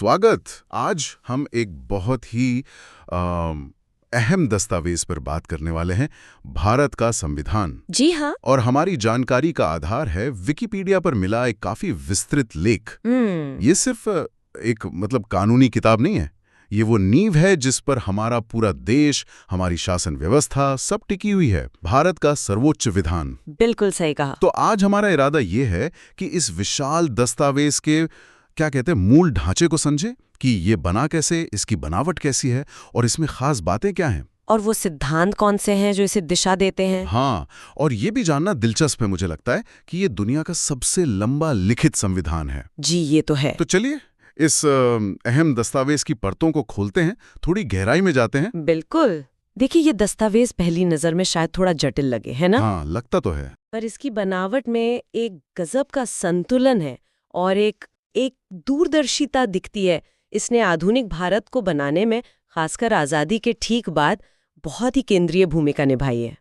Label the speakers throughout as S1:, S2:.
S1: स्वागत। आज हम एक बहुत ही अहम दस्तावेज पर बात करने वाले हैं, भारत का संविधान।
S2: जी हाँ।
S1: और हमारी जानकारी का आधार है विकिपीडिया पर मिला एक काफी विस्तृत लेख। ये सिर्फ एक कानूनी किताब नहीं है, ये वो नींव है जिस पर हमारा पूरा देश, हमारी शासन व्यवस्था सब टिकी हुई है, भारत का सर्वोच्च विधान।
S2: बिल्कुल सही कहा।
S1: तो आज हमारा इरादा ये है कि इस विशाल दस्तावेज के क्या कहते हैं मूल ढांचे को समझे कि ये बना कैसे, इसकी बनावट कैसी है और इसमें खास बातें क्या हैं।
S2: और वो सिद्धांत कौन से हैं जो इसे दिशा देते हैं।
S1: हाँ, और ये भी जानना दिलचस्प है, मुझे लगता है कि ये दुनिया का सबसे लंबा लिखित संविधान है।
S2: जी ये तो है।
S1: तो चलिए इस अहम दस्तावेज की परतों को खोलते हैं, थोड़ी गहराई में जाते हैं।
S2: बिल्कुल। देखिए, ये दस्तावेज पहली नजर में शायद थोड़ा जटिल लगे, है ना?
S1: हाँ, लगता तो है।
S2: पर इसकी बनावट में एक गजब का संतुलन है और एक दूरदर्शिता दिखती है। इसने आधुनिक भारत को बनाने में, खासकर आजादी के ठीक बाद, बहुत ही केंद्रीय भूमिका निभाई है।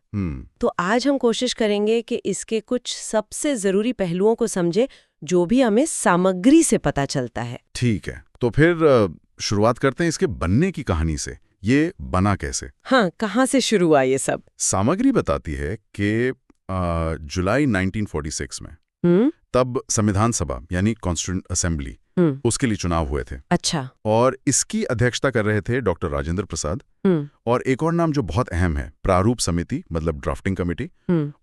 S2: तो आज हम कोशिश करेंगे कि इसके कुछ सबसे जरूरी पहलुओं को समझे, जो भी हमें सामग्री से पता चलता है।
S1: ठीक है, तो फिर शुरुआत करते हैं इसके बनने की कहानी से। ये बना कैसे?
S2: हाँ, कहाँ से शुरू हुआ ये सब?
S1: सामग्री बताती है कि जुलाई 1946 में तब संविधान सभा यानी कॉन्स्टिट्यूएंट असेंबली, उसके लिए चुनाव हुए थे।
S2: अच्छा।
S1: और इसकी अध्यक्षता कर रहे थे डॉक्टर राजेंद्र प्रसाद। और एक और नाम जो बहुत अहम है, प्रारूप समिति मतलब ड्राफ्टिंग कमेटी,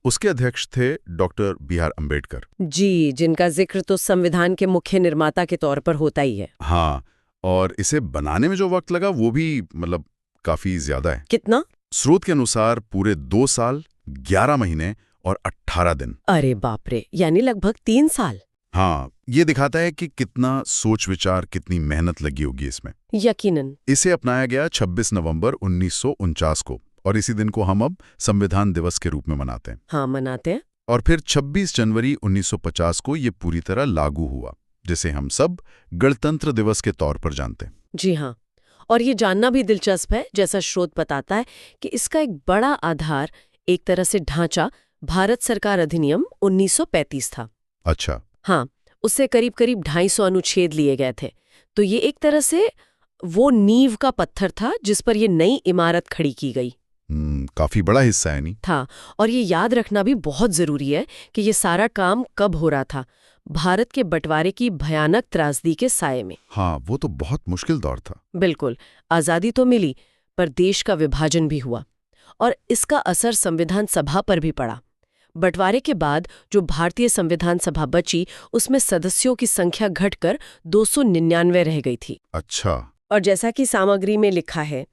S1: उसके अध्यक्ष थे डॉक्टर B.R. अम्बेडकर
S2: जी, जिनका जिक्र तो संविधान के मुख्य निर्माता के तौर पर होता ही है।
S1: हाँ, और इसे बनाने में जो वक्त लगा वो भी काफी ज्यादा है।
S2: कितना?
S1: स्रोत के अनुसार पूरे 2 साल 11 महीने और 18 दिन।
S2: अरे बाप रे, यानी लगभग 3 साल।
S1: हाँ, ये दिखाता है कि कितना सोच विचार, कितनी मेहनत लगी होगी इसमें।
S2: यकीनन।
S1: इसे अपनाया गया 26 नवंबर 1949 को, और इसी दिन को हम अब संविधान दिवस के रूप में मनाते हैं।
S2: हाँ, मनाते हैं।
S1: और फिर 26 जनवरी 1950 को ये पूरी तरह लागू हुआ, जिसे हम सब गणतंत्र दिवस के तौर पर जानते हैं।
S2: जी हाँ, और ये जानना भी दिलचस्प है, जैसा स्रोत बताता है, कि इसका एक बड़ा आधार, एक तरह से ढांचा, भारत सरकार अधिनियम 1935 था।
S1: अच्छा।
S2: हाँ, उससे करीब करीब 250 अनुच्छेद लिए गए थे। तो ये एक तरह से वो नींव का पत्थर था जिस पर ये नई इमारत खड़ी की गई।
S1: काफी बड़ा हिस्सा है नहीं
S2: था। और ये याद रखना भी बहुत जरूरी है कि ये सारा काम कब हो रहा था, भारत के बंटवारे की भयानक त्रासदी के साये में।
S1: हाँ, वो तो बहुत मुश्किल दौर था।
S2: बिल्कुल। आजादी तो मिली, पर देश का विभाजन भी हुआ, और इसका असर संविधान सभा पर भी पड़ा। बंटवारे के बाद जो भारतीय संविधान सभा बची, उसमें सदस्यों की संख्या घटकर 299 रह गई थी।
S1: अच्छा।
S2: और जैसा कि सामग्री में लिखा है,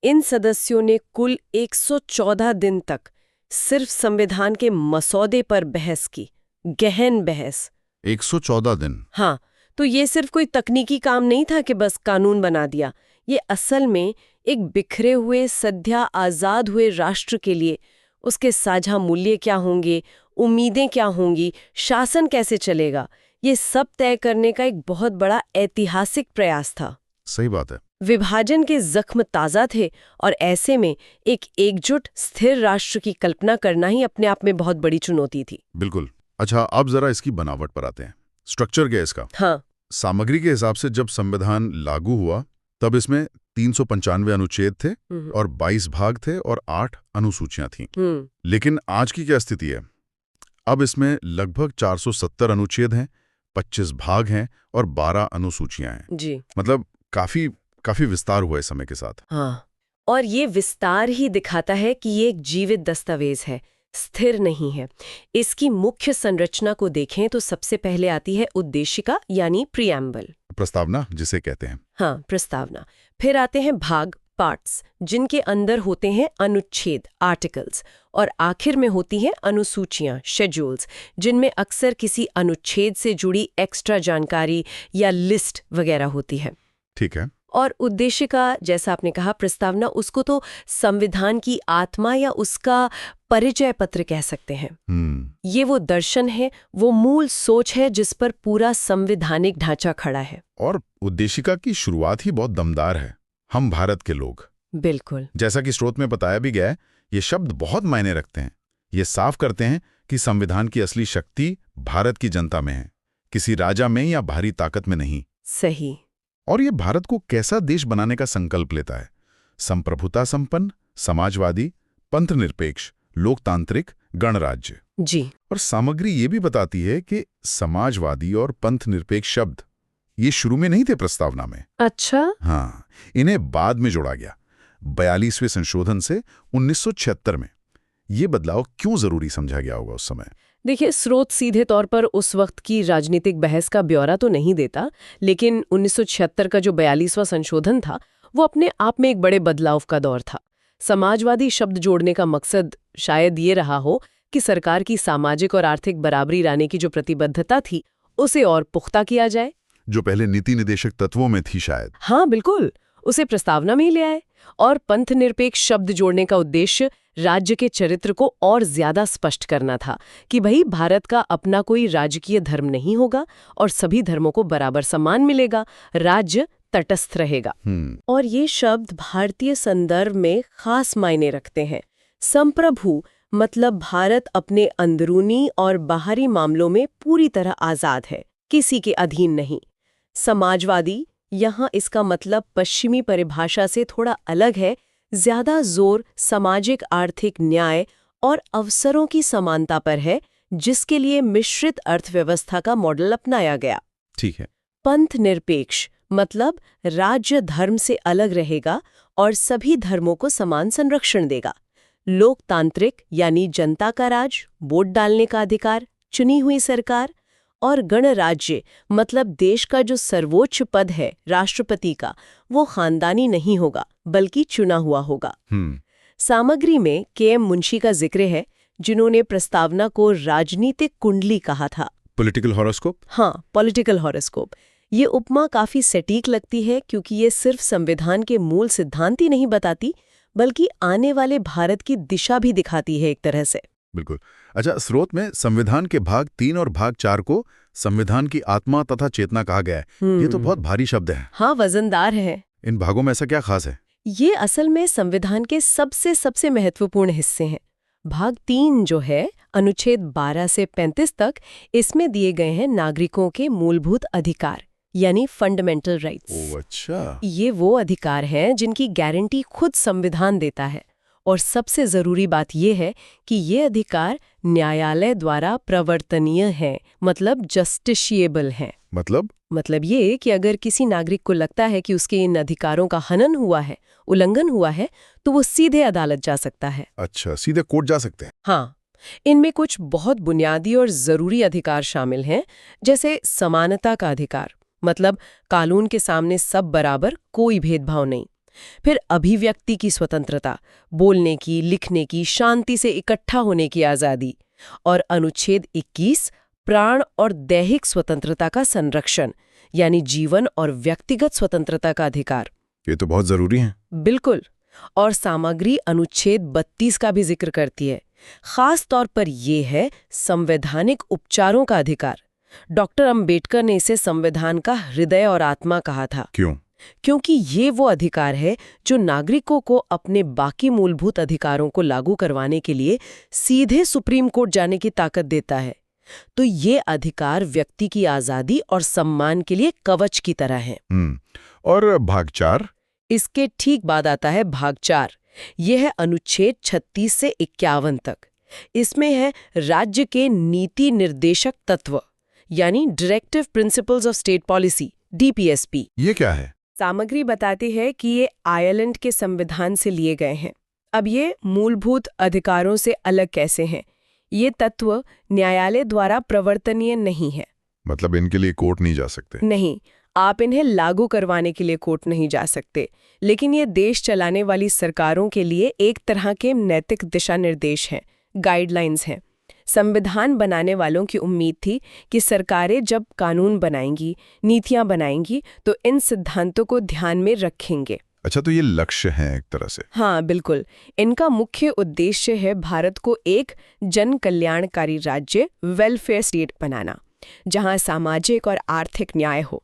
S2: इन सदस्यों ने कुल 114 दिन तक सिर्फ संविधान के मसौदे पर बहस की, गहन बहस।
S1: 114 दिन?
S2: हाँ, तो ये सिर्फ कोई तकनीकी काम नहीं था कि बस कानून बना दिया। ये असल में एक बिखरे हुए, सद्या आजाद हुए राष्ट्र के लिए उसके साझा मूल्य क्या होंगे, उम्मीदें क्या होंगी, शासन कैसे चलेगा, ये सब तय करने का एक बहुत बड़ा ऐतिहासिक प्रयास था।
S1: सही बात है।
S2: विभाजन के जख्म ताज़ा थे, और ऐसे में एक एकजुट स्थिर राष्ट्र की कल्पना करना ही अपने आप में बहुत बड़ी चुनौती थी।
S1: बिल्कुल। अच्छा, अब जरा इसकी बनावट पर आते हैं। स्ट्रक्चर क्या है इसका?
S2: हाँ।
S1: सामग्री के हिसाब से जब संविधान लागू हुआ तब इसमें 395 अनुच्छेद थे और 22 भाग थे और 8 अनुसूचियां थीं। लेकिन आज की क्या स्थिति है? अब इसमें लगभग 470 अनुच्छेद हैं, 25 भाग हैं और 12 अनुसूचियां हैं।
S2: जी।
S1: काफी विस्तार हुआ है समय के साथ।
S2: हाँ, और ये विस्तार ही दिखाता है कि ये एक जीवित दस्तावेज है, स्थिर नहीं है। इसकी मुख्य संरचना को देखें तो सबसे पहले आती है उद्देशिका यानी प्रीएम्बल,
S1: प्रस्तावना जिसे कहते हैं।
S2: हाँ, प्रस्तावना। फिर आते हैं भाग, पार्ट्स, जिनके अंदर होते हैं अनुच्छेद, आर्टिकल्स, और आखिर में होती हैं अनुसूचियां, शेड्यूल्स, जिनमें अक्सर किसी अनुच्छेद से जुड़ी एक्स्ट्रा जानकारी या लिस्ट वगैरह होती है।
S1: ठीक है।
S2: और उद्देशिका, जैसा आपने कहा, प्रस्तावना, उसको तो संविधान की आत्मा या उसका परिचय पत्र कह सकते हैं। ये वो दर्शन है, वो मूल सोच है जिस पर पूरा संवैधानिक ढांचा खड़ा है।
S1: और उद्देशिका की शुरुआत ही बहुत दमदार है, हम भारत के लोग।
S2: बिल्कुल।
S1: जैसा कि स्रोत में बताया भी गया है, ये शब्द बहुत मायने रखते हैं। ये साफ करते हैं कि संविधान की असली शक्ति भारत की जनता में है, किसी राजा में या बाहरी ताकत में नहीं।
S2: सही।
S1: और ये भारत को कैसा देश बनाने का संकल्प लेता है? संप्रभुता संपन्न, समाजवादी, पंथनिरपेक्ष, लोकतांत्रिक, गणराज्य।
S2: जी।
S1: और सामग्री ये भी बताती है कि समाजवादी और पंथनिरपेक्ष शब्द ये शुरू में नहीं थे प्रस्तावना में।
S2: अच्छा।
S1: हाँ, इन्हें बाद में जोड़ा गया 42वें संशोधन से 1976 में। ये बदलाव क्यों जरूरी समझा गया होगा उस समय?
S2: देखिए, स्रोत सीधे तौर पर उस वक्त की राजनीतिक बहस का ब्यौरा तो नहीं देता, लेकिन 1976 का जो 42वां संशोधन था वो अपने आप में एक बड़े बदलाव का दौर था। समाजवादी शब्द जोड़ने का मकसद शायद ये रहा हो कि सरकार की सामाजिक और आर्थिक बराबरी लाने की जो प्रतिबद्धता थी उसे और पुख्ता किया जाए,
S1: जो पहले नीति निदेशक तत्वों में थी शायद।
S2: हाँ बिल्कुल, उसे प्रस्तावना में ही ले आए। और पंथनिरपेक्ष शब्द जोड़ने का उद्देश्य राज्य के चरित्र को और ज्यादा स्पष्ट करना था कि भाई भारत का अपना कोई राजकीय धर्म नहीं होगा और सभी धर्मों को बराबर सम्मान मिलेगा, राज्य तटस्थ रहेगा। और ये शब्द भारतीय संदर्भ में खास मायने रखते हैं। संप्रभु मतलब भारत अपने अंदरूनी और बाहरी मामलों में पूरी तरह आजाद है, किसी के अधीन नहीं। समाजवादी, यहाँ इसका मतलब पश्चिमी परिभाषा से थोड़ा अलग है, ज्यादा जोर सामाजिक आर्थिक न्याय और अवसरों की समानता पर है, जिसके लिए मिश्रित अर्थव्यवस्था का मॉडल अपनाया गया।
S1: ठीक है।
S2: पंथनिरपेक्ष मतलब राज्य धर्म से अलग रहेगा और सभी धर्मों को समान संरक्षण देगा। लोकतांत्रिक यानी जनता का राज, वोट डालने का अधिकार, चुनी हुई सरकार। और गणराज्य मतलब देश का जो सर्वोच्च पद है राष्ट्रपति का, वो खानदानी नहीं होगा बल्कि चुना हुआ होगा। सामग्री में के.एम. मुंशी का जिक्र है, जिन्होंने प्रस्तावना को राजनीतिक कुंडली कहा था।
S1: Political horoscope?
S2: हाँ, पॉलिटिकल हॉरोस्कोप। ये उपमा काफी सटीक लगती है क्योंकि ये सिर्फ संविधान के मूल सिद्धांत ही नहीं बताती, बल्कि आने वाले भारत की दिशा भी दिखाती है एक तरह से।
S1: बिल्कुल। अच्छा, स्रोत में संविधान के भाग 3 और भाग 4 को संविधान की आत्मा तथा चेतना कहा गया है। ये तो बहुत भारी शब्द है।
S2: हाँ, वजनदार है।
S1: इन भागों में ऐसा क्या खास है?
S2: ये असल में संविधान के सबसे महत्वपूर्ण हिस्से हैं। भाग 3 जो है, अनुच्छेद 12 से 35 तक, इसमें दिए गए हैं नागरिकों के मूलभूत अधिकार यानी फंडामेंटल राइट्स।
S1: ओह अच्छा।
S2: ये वो अधिकार हैं जिनकी गारंटी खुद संविधान देता है। और सबसे जरूरी बात यह है कि ये अधिकार न्यायालय द्वारा प्रवर्तनीय हैं, मतलब जस्टिशिएबल हैं। मतलब ये कि अगर किसी नागरिक को लगता है कि उसके इन अधिकारों का हनन हुआ है, उल्लंघन हुआ है, तो वो सीधे अदालत जा सकता है।
S1: अच्छा, सीधे कोर्ट जा सकते हैं?
S2: हाँ, इनमें कुछ बहुत बुनियादी और जरूरी अधिकार शामिल हैं, जैसे समानता का अधिकार, मतलब कानून के सामने सब बराबर, कोई भेदभाव नहीं। फिर अभिव्यक्ति की स्वतंत्रता, बोलने की, लिखने की, शांति से इकट्ठा होने की आज़ादी। और अनुच्छेद 21 प्राण और दैहिक स्वतंत्रता का संरक्षण, यानी जीवन और व्यक्तिगत स्वतंत्रता का अधिकार।
S1: ये तो बहुत जरूरी है।
S2: बिल्कुल। और सामग्री अनुच्छेद 32 का भी जिक्र करती है। खास तौर पर यह है संवैधानिक उपचारों का अधिकार। डॉक्टर अंबेडकर ने इसे संविधान का हृदय और आत्मा कहा था।
S1: क्यों?
S2: क्योंकि ये वो अधिकार है जो नागरिकों को अपने बाकी मूलभूत अधिकारों को लागू करवाने के लिए सीधे सुप्रीम कोर्ट जाने की ताकत देता है। तो ये अधिकार व्यक्ति की आजादी और सम्मान के लिए कवच की तरह है।
S1: और भाग 4?
S2: इसके ठीक बाद आता है भाग 4। यह है अनुच्छेद 36 से 51 तक। इसमें है राज्य के नीति निर्देशक तत्व, यानी directive principles of state policy, DPSP।
S1: ये क्या है?
S2: सामग्री बताती है कि ये आयरलैंड के संविधान से लिए गए हैं। अब ये मूलभूत अधिकारों से अलग कैसे हैं? ये तत्व न्यायालय द्वारा प्रवर्तनीय नहीं है।
S1: मतलब इनके लिए कोर्ट नहीं जा सकते?
S2: नहीं, आप इन्हें लागू करवाने के लिए कोर्ट नहीं जा सकते, लेकिन ये देश चलाने वाली सरकारों के लिए एक तरह के नैतिक दिशा निर्देश हैं, गाइडलाइंस हैं। संविधान बनाने वालों की उम्मीद थी कि सरकारें जब कानून बनाएंगी, नीतियां बनाएंगी, तो इन सिद्धांतों को ध्यान में रखेंगे।
S1: अच्छा, तो ये लक्ष्य है एक तरह से?
S2: हाँ बिल्कुल। इनका मुख्य उद्देश्य है भारत को एक जन कल्याणकारी राज्य, वेलफेयर स्टेट बनाना, जहां सामाजिक और आर्थिक न्याय हो।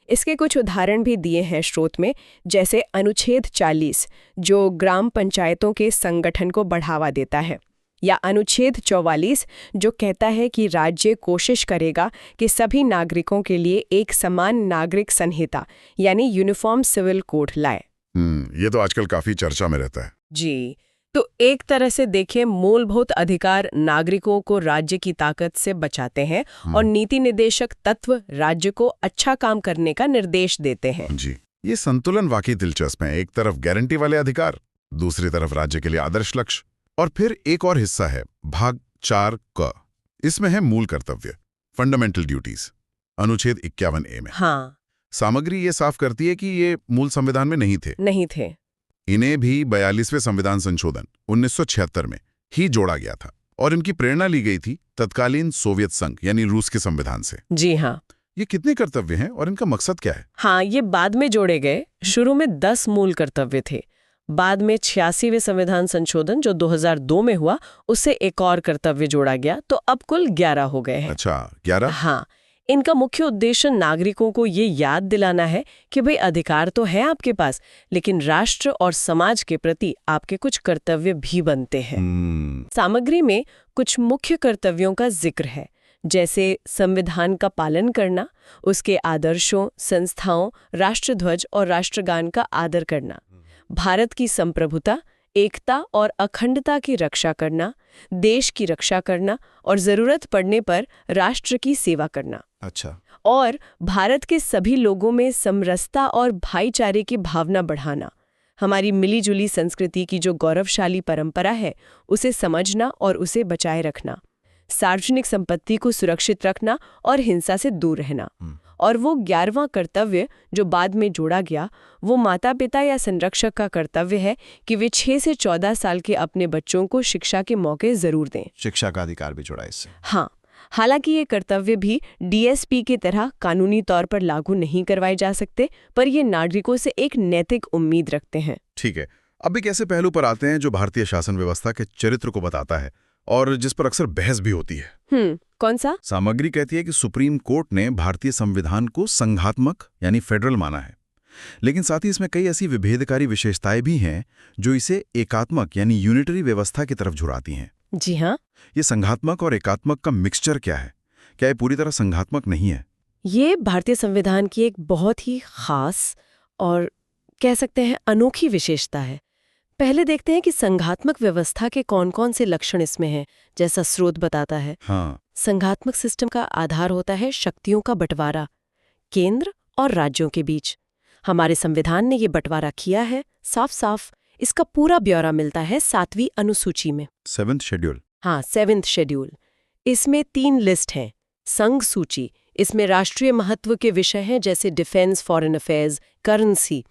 S2: इसके कुछ उदाहरण भी दिए हैं स्रोत में, जैसे अनुच्छेद 40 जो ग्राम पंचायतों के संगठन को बढ़ावा देता है।
S3: या अनुच्छेद 44 जो कहता है कि राज्य कोशिश करेगा कि सभी नागरिकों के लिए एक समान नागरिक संहिता यानी यूनिफॉर्म सिविल कोड लाए।
S1: ये तो आजकल काफी चर्चा में रहता है।
S3: जी, तो एक तरह से देखें मूलभूत अधिकार नागरिकों को राज्य की ताकत से बचाते हैं और नीति निर्देशक तत्व राज्य को अच्छा काम करने का निर्देश देते हैं।
S1: जी, ये संतुलन वाकई दिलचस्प है। एक तरफ गारंटी वाले अधिकार, दूसरी तरफ राज्य के लिए आदर्श लक्ष्य। और फिर एक और हिस्सा है भाग 4 क। इसमें है मूल कर्तव्य, फंडामेंटल ड्यूटीज, अनुच्छेद 51A में।
S3: हाँ,
S1: सामग्री ये साफ करती है कि ये मूल संविधान में नहीं थे। इन्हें भी 42वें संविधान संशोधन 1976 में ही जोड़ा गया था और इनकी प्रेरणा ली गई थी तत्कालीन सोवियत संघ यानी रूस के संविधान से।
S3: जी हाँ।
S1: ये कितने कर्तव्य हैं और इनका मकसद क्या है?
S3: हाँ, ये बाद में जोड़े गए। शुरू में 10 मूल कर्तव्य थे। बाद में 86वें संविधान संशोधन जो 2002 में हुआ, उससे एक और कर्तव्य जोड़ा गया, तो अब कुल 11 हो गए हैं।
S1: अच्छा, 11?
S3: हाँ, इनका मुख्य उद्देश्य नागरिकों को ये याद दिलाना है कि भाई अधिकार तो है आपके पास, लेकिन राष्ट्र और समाज के प्रति आपके कुछ कर्तव्य भी बनते हैं। सामग्री में कुछ मुख्य कर्तव्यों का जिक्र है, जैसे संविधान का पालन करना, उसके आदर्शों, संस्थाओं, राष्ट्रध्वज और राष्ट्रगान का आदर करना, भारत की संप्रभुता, एकता और अखंडता की रक्षा करना, देश की रक्षा करना और जरूरत पड़ने पर राष्ट्र की सेवा करना।
S1: अच्छा।
S3: और भारत के सभी लोगों में समरसता और भाईचारे की भावना बढ़ाना, हमारी मिलीजुली संस्कृति की जो गौरवशाली परंपरा है उसे समझना और उसे बचाए रखना, सार्वजनिक संपत्ति को सुरक्षित रखना और हिंसा से दूर रहना। और वो 11वां कर्तव्य जो बाद में जोड़ा गया, वो माता पिता या संरक्षक का कर्तव्य है कि वे 6 से 14 साल के अपने बच्चों को शिक्षा के मौके जरूर दें।
S1: शिक्षा का अधिकार भी जोड़ा इससे।
S3: हाँ, हालांकि ये कर्तव्य भी डीएसपी की तरह कानूनी तौर पर लागू नहीं करवाए जा सकते, पर ये नागरिकों से एक नैतिक उम्मीद रखते हैं।
S1: ठीक है, अब एक ऐसे पहलू पर आते हैं जो भारतीय शासन व्यवस्था के चरित्र को बताता है और जिस पर अक्सर बहस भी होती है।
S3: कौन सा?
S1: सामग्री कहती है कि सुप्रीम कोर्ट ने भारतीय संविधान को संघात्मक यानी फेडरल माना है, लेकिन साथ ही इसमें कई ऐसी विभेदकारी विशेषताएं भी हैं जो इसे एकात्मक यानी यूनिटरी व्यवस्था की तरफ झुराती हैं।
S3: जी हाँ।
S1: ये संघात्मक और एकात्मक का मिक्सचर क्या है? क्या ये पूरी तरह संघात्मक नहीं है?
S3: ये भारतीय संविधान की एक बहुत ही खास और कह सकते हैं अनोखी विशेषता है। पहले देखते हैं कि संघात्मक व्यवस्था के कौन-कौन से लक्षण इसमें हैं, जैसा स्रोत बताता है।
S1: हाँ।
S3: संघात्मक सिस्टम का आधार होता है शक्तियों का बंटवारा केंद्र और राज्यों के बीच। हमारे संविधान ने ये बंटवारा किया है साफ साफ। इसका पूरा ब्यौरा मिलता है 7वीं अनुसूची में।
S1: 7th schedule.
S3: हाँ, 7th शेड्यूल। इसमें 3 लिस्ट हैं। संघ सूची, इसमें राष्ट्रीय महत्व के विषय हैं जैसे डिफेंस, फॉरेन अफेयर्स, करेंसी।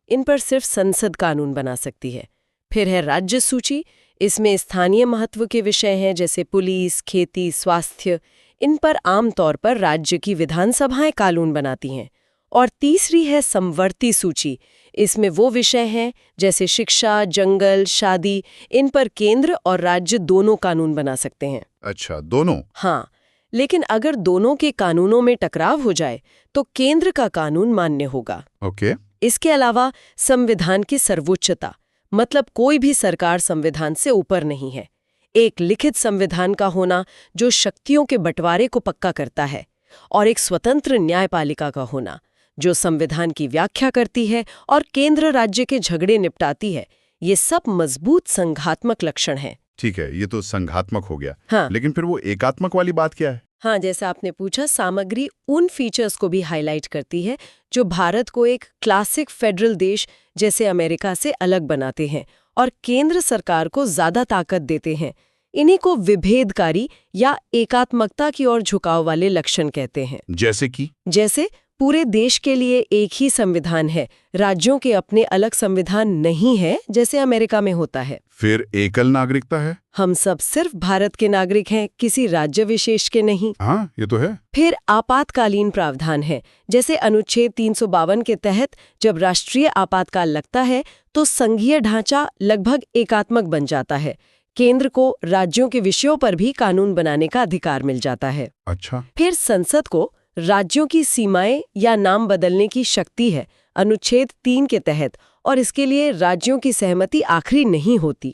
S3: इन पर सिर्फ संसद कानून बना सकती है। फिर है राज्य सूची, इसमें स्थानीय महत्व के विषय हैं जैसे पुलिस, खेती, स्वास्थ्य। इन पर आमतौर पर राज्य की विधानसभाएं कानून बनाती हैं। और तीसरी है समवर्ती सूची, इसमें वो विषय हैं जैसे शिक्षा, जंगल, शादी। इन पर केंद्र और राज्य दोनों कानून बना सकते हैं।
S1: अच्छा, दोनों?
S3: हाँ, लेकिन अगर दोनों के कानूनों में टकराव हो जाए तो केंद्र का कानून मान्य होगा।
S1: ओके।
S3: इसके अलावा संविधान की सर्वोच्चता, मतलब कोई भी सरकार संविधान से ऊपर नहीं है। एक लिखित संविधान का होना जो शक्तियों के बंटवारे को पक्का करता है, और एक स्वतंत्र न्यायपालिका का होना जो संविधान की व्याख्या करती है और केंद्र राज्य के झगड़े निपटाती है। ये सब मजबूत संघात्मक लक्षण हैं।
S1: ठीक है, ये तो संघात्मक हो गया।
S3: हाँ।
S1: लेकिन फिर वो एकात्मक वाली बात क्या है?
S3: हाँ, जैसा आपने पूछा, सामग्री उन फीचर्स को भी हाईलाइट करती है जो भारत को एक क्लासिक फेडरल देश जैसे अमेरिका से अलग बनाते हैं और केंद्र सरकार को ज्यादा ताकत देते हैं। इन्हीं को विभेदकारी या एकात्मकता की ओर झुकाव वाले लक्षण कहते हैं।
S1: जैसे कि?
S3: जैसे पूरे देश के लिए एक ही संविधान है, राज्यों के अपने अलग संविधान नहीं है जैसे अमेरिका में होता है।
S1: फिर एकल नागरिकता है,
S3: हम सब सिर्फ भारत के नागरिक हैं, किसी राज्य विशेष के नहीं।
S1: हाँ, ये तो है।
S3: फिर आपातकालीन प्रावधान है, जैसे अनुच्छेद 352 के तहत जब राष्ट्रीय आपातकाल लगता है तो संघीय ढांचा लगभग एकात्मक बन जाता है। केंद्र को राज्यों के विषयों पर भी कानून बनाने का अधिकार मिल जाता है।
S1: अच्छा।
S3: फिर संसद को राज्यों की सीमाएं या नाम बदलने की शक्ति है, अनुच्छेद 3 के तहत, और इसके लिए राज्यों की सहमति आखिरी नहीं होती,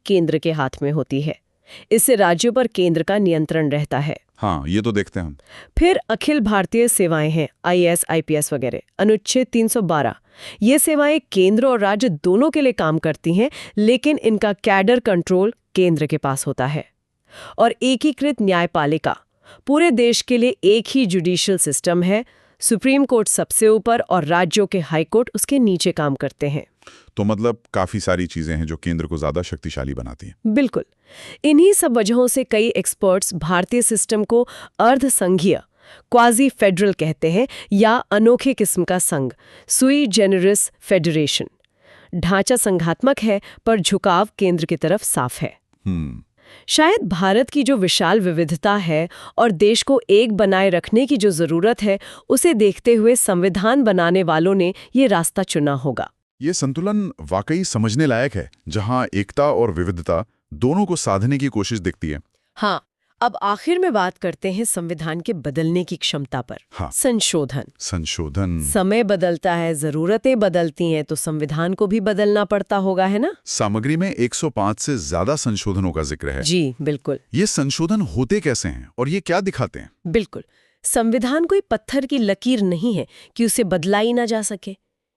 S3: केंद्र के हाथ में होती है। इससे राज्यों पर केंद्र का नियंत्रण रहता है।
S1: हाँ, ये तो देखते हैं हम।
S3: फिर अखिल भारतीय सेवाएं हैं, IAS, IPS वगैरह, अनुच्छेद 312। ये सेवाएं केंद्र और राज्य दोनों के लिए काम करती हैं, लेकिन इनका कैडर कंट्रोल केंद्र के पास होता है। और एकीकृत न्यायपालिका, पूरे देश के लिए एक ही जुडिशियल सिस्टम है। सुप्रीम कोर्ट सबसे ऊपर और राज्यों के हाई कोर्ट उसके नीचे काम करते हैं।
S1: तो मतलब काफी सारी चीजें हैं जो केंद्र को ज्यादा शक्तिशाली बनाती हैं।
S3: बिल्कुल। इन्हीं सब वजहों से कई एक्सपर्ट्स भारतीय सिस्टम को अर्ध संघीय, क्वाजी फेडरल कहते हैं, या अनोखे किस्म का संघ, सुई जेनरिस फेडरेशन। ढांचा संघात्मक है पर झुकाव केंद्र की तरफ साफ है। शायद भारत की जो विशाल विविधता है और देश को एक बनाए रखने की जो जरूरत है, उसे देखते हुए संविधान बनाने वालों ने ये रास्ता चुना होगा।
S1: ये संतुलन वाकई समझने लायक है, जहां एकता और विविधता दोनों को साधने की कोशिश दिखती है।
S3: हाँ, अब आखिर में बात करते हैं संविधान के बदलने की क्षमता पर।
S1: हाँ। संशोधन।
S3: समय बदलता है, जरूरतें बदलती हैं, तो संविधान को भी बदलना पड़ता होगा, है ना?
S1: सामग्री में 105 से ज्यादा संशोधनों का जिक्र है।
S3: जी बिल्कुल।
S1: ये संशोधन होते कैसे हैं और ये क्या दिखाते हैं?
S3: बिल्कुल। संविधान कोई पत्थर की लकीर नहीं है कि उसे बदला ही ना जा सके।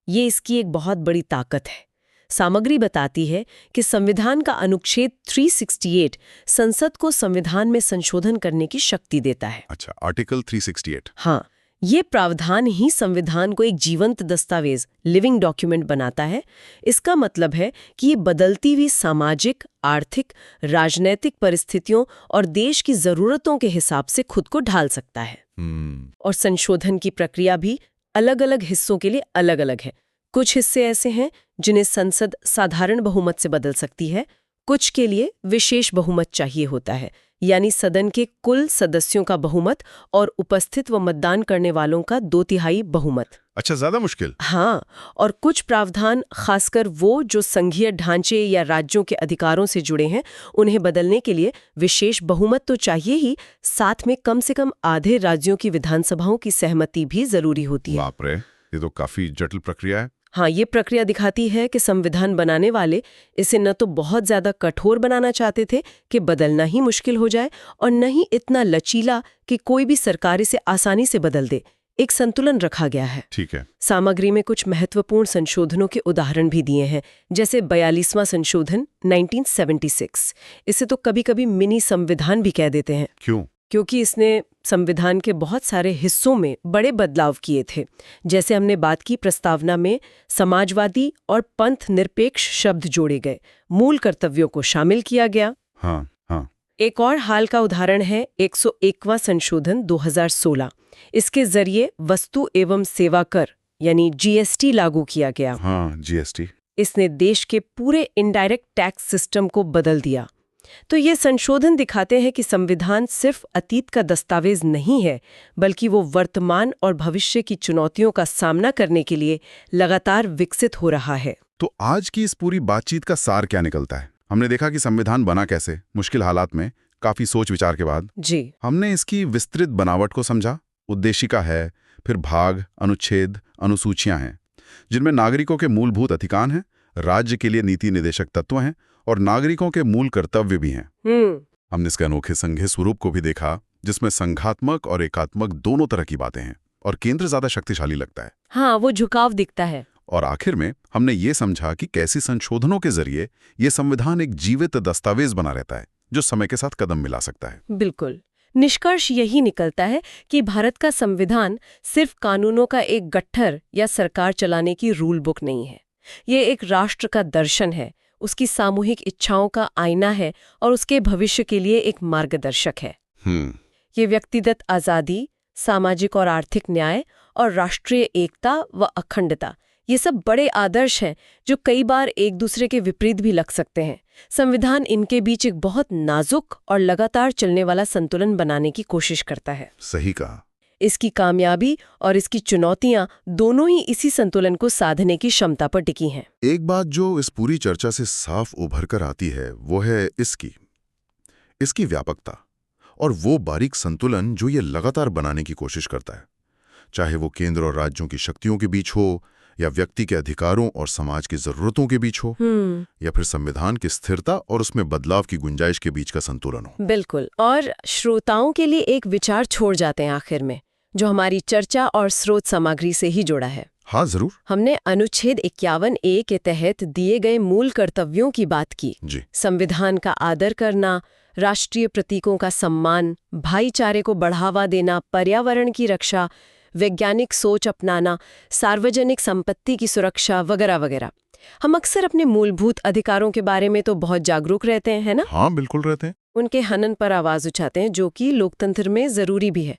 S3: ये इसकी एक बहुत बड़ी ताकत है। सामग्री बताती है कि संविधान का अनुच्छेद 368 संसद को संविधान में संशोधन करने की शक्ति देता है।
S1: अच्छा, आर्टिकल 368।
S3: हाँ, ये प्रावधान ही संविधान को एक जीवंत दस्तावेज, लिविंग डॉक्यूमेंट बनाता है। इसका मतलब है कि ये बदलती हुई सामाजिक, आर्थिक, राजनैतिक परिस्थितियों और देश की जरूरतों के हिसाब से खुद को ढाल सकता है। और संशोधन की प्रक्रिया भी अलग-अलग हिस्सों के लिए अलग-अलग है। कुछ हिस्से ऐसे हैं जिन्हें संसद साधारण बहुमत से बदल सकती है, कुछ के लिए विशेष बहुमत चाहिए होता है, यानी सदन के कुल सदस्यों का बहुमत और उपस्थित व मतदान करने वालों का 2/3 बहुमत।
S1: अच्छा, ज्यादा मुश्किल।
S3: हाँ, और कुछ प्रावधान, खासकर वो जो संघीय ढांचे या राज्यों के अधिकारों से जुड़े हैं, उन्हें बदलने के लिए विशेष बहुमत तो चाहिए ही, साथ में कम से कम आधे राज्यों की विधानसभाओं की सहमति भी जरूरी होती है।
S1: बाप रे, ये तो काफी जटिल प्रक्रिया है।
S3: हाँ, ये प्रक्रिया दिखाती है कि संविधान बनाने वाले इसे न तो बहुत ज्यादा कठोर बनाना चाहते थे कि बदलना ही मुश्किल हो जाए, और न ही इतना लचीला कि कोई भी सरकार इसे आसानी से बदल दे। एक संतुलन रखा गया है।
S1: ठीक है।
S3: सामग्री में कुछ महत्वपूर्ण संशोधनों के उदाहरण भी दिए हैं, जैसे 42वां संशोधन 1976। इसे तो कभी-कभी मिनी संविधान भी कह देते हैं।
S1: क्यों?
S3: क्योंकि इसने संविधान के बहुत सारे हिस्सों में बड़े बदलाव किए थे। जैसे हमने बात की, प्रस्तावना में समाजवादी और पंथ निरपेक्ष शब्द जोड़े गए, मूल कर्तव्यों को शामिल किया गया।
S1: हाँ।
S3: एक और हाल का उदाहरण है 101वां संशोधन 2016। इसके जरिए वस्तु एवं सेवा कर यानी GST लागू किया गया।
S1: हाँ, GST।
S3: इसने देश के पूरे इनडायरेक्ट टैक्स सिस्टम को बदल दिया। तो ये संशोधन दिखाते हैं कि संविधान सिर्फ अतीत का दस्तावेज नहीं है, बल्कि वो वर्तमान और भविष्य की चुनौतियों का सामना करने के लिए लगातार विकसित हो रहा है।
S1: तो आज की इस पूरी बातचीत का सार क्या निकलता है? हमने देखा कि संविधान बना कैसे, मुश्किल हालात में, काफी सोच विचार के बाद।
S3: जी।
S1: हमने इसकी विस्तृत बनावट को समझा, उद्देशिका है, फिर भाग, अनुच्छेद, अनुसूचियां हैं, जिनमें नागरिकों के मूलभूत अधिकार हैं, राज्य के लिए नीति निर्देशक तत्व हैं और नागरिकों के मूल कर्तव्य भी हैं। हमने इसके अनोखे संघीय स्वरूप को भी देखा, जिसमें संघात्मक और एकात्मक दोनों तरह की बातें हैं, और केंद्र ज्यादा शक्तिशाली लगता है।
S3: हाँ, वो झुकाव दिखता है।
S1: और आखिर में हमने ये समझा कि कैसी संशोधनों के जरिए ये संविधान एक जीवित दस्तावेज बना रहता है, जो समय के साथ कदम मिला सकता है।
S3: बिल्कुल। निष्कर्ष यही निकलता है कि भारत का संविधान सिर्फ कानूनों का एक गट्ठर या सरकार चलाने की रूल बुक नहीं है। ये एक राष्ट्र का दर्शन है, उसकी सामूहिक इच्छाओं का आईना है और उसके भविष्य के लिए एक मार्गदर्शक है। ये व्यक्तिगत आज़ादी, सामाजिक और आर्थिक न्याय और राष्ट्रीय एकता व अखंडता, ये सब बड़े आदर्श हैं जो कई बार एक दूसरे के विपरीत भी लग सकते हैं। संविधान इनके बीच एक बहुत नाजुक और लगातार चलने वाला संतुलन बनाने की कोशिश करता है।
S1: सही कहा।
S3: इसकी कामयाबी और इसकी चुनौतियां दोनों ही इसी संतुलन को साधने की क्षमता पर टिकी हैं।
S1: एक बात जो इस पूरी चर्चा से साफ उभर कर आती है वो है इसकी व्यापकता और वो बारीक संतुलन जो ये लगातार बनाने की कोशिश करता है। चाहे वो केंद्र और राज्यों की शक्तियों के बीच हो, या व्यक्ति के अधिकारों और समाज की जरूरतों के बीच हो, या फिर संविधान की स्थिरता और उसमें बदलाव की गुंजाइश के बीच का संतुलन हो। बिल्कुल।
S3: और श्रोताओं के लिए एक विचार छोड़ जाते हैं आखिर में, जो हमारी चर्चा और स्रोत सामग्री से ही जुड़ा है।
S1: हाँ, जरूर।
S3: हमने अनुच्छेद 51A के तहत दिए गए मूल कर्तव्यों की बात की।
S1: जी।
S3: संविधान का आदर करना, राष्ट्रीय प्रतीकों का सम्मान, भाईचारे को बढ़ावा देना, पर्यावरण की रक्षा, वैज्ञानिक सोच अपनाना, सार्वजनिक संपत्ति की सुरक्षा वगैरह वगैरह। हम अक्सर अपने मूलभूत अधिकारों के बारे में तो बहुत जागरूक रहते हैं, है ना?
S1: हाँ, बिल्कुल रहते हैं।
S3: उनके हनन पर आवाज उठाते हैं, जो कि लोकतंत्र में जरूरी भी है।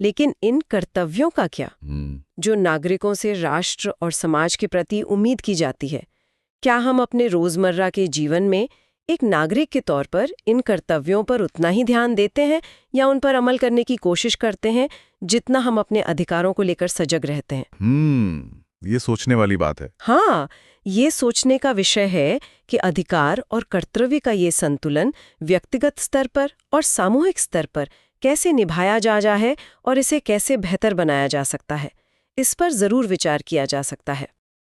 S3: लेकिन इन कर्तव्यों का क्या, जो नागरिकों से राष्ट्र और समाज के प्रति उम्मीद की जाती है? क्या हम अपने रोजमर्रा के जीवन में एक नागरिक के तौर पर इन कर्तव्यों पर उतना ही ध्यान देते हैं, या उन पर अमल करने की कोशिश करते हैं जितना हम अपने अधिकारों को लेकर सजग रहते हैं?
S1: ये सोचने वाली बात है।
S3: हाँ, ये सोचने का विषय है कि अधिकार और कर्तव्य का ये संतुलन व्यक्तिगत स्तर पर और सामूहिक स्तर पर कैसे निभाया जा है और इसे कैसे बेहतर बनाया जा सकता है। इस पर जरूर विचार किया जा सकता है।